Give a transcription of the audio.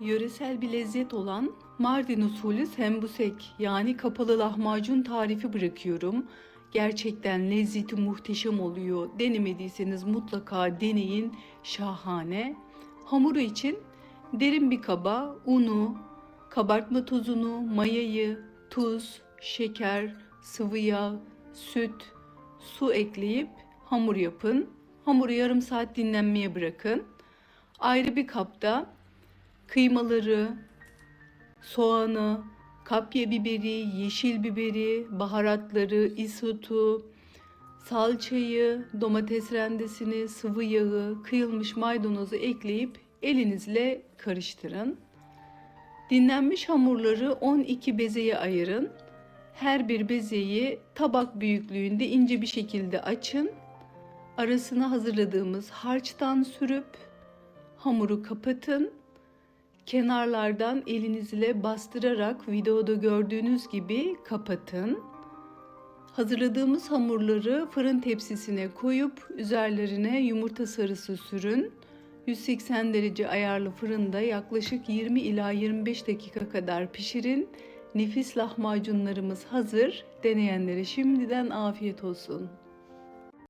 Yöresel bir lezzet olan Mardin usulü sembusek yani kapalı lahmacun tarifi bırakıyorum. Gerçekten lezzeti muhteşem oluyor. Denemediyseniz mutlaka deneyin. Şahane. Hamuru için derin bir kaba unu, kabartma tozunu, mayayı, tuz, şeker, sıvı yağ, süt, su ekleyip hamur yapın. Hamuru yarım saat dinlenmeye bırakın. Ayrı bir kapta kıymaları, soğanı, kapya biberi, yeşil biberi, baharatları, isotu, salçayı, domates rendesini, sıvı yağı, kıyılmış maydanozu ekleyip elinizle karıştırın. Dinlenmiş hamurları 12 bezeye ayırın. Her bir bezeyi tabak büyüklüğünde ince bir şekilde açın. Arasına hazırladığımız harçtan sürüp hamuru kapatın. Kenarlardan elinizle bastırarak videoda gördüğünüz gibi kapatın. Hazırladığımız hamurları fırın tepsisine koyup üzerlerine yumurta sarısı sürün. 180 derece ayarlı fırında yaklaşık 20 ila 25 dakika kadar pişirin. Nefis lahmacunlarımız hazır. Deneyenlere şimdiden afiyet olsun.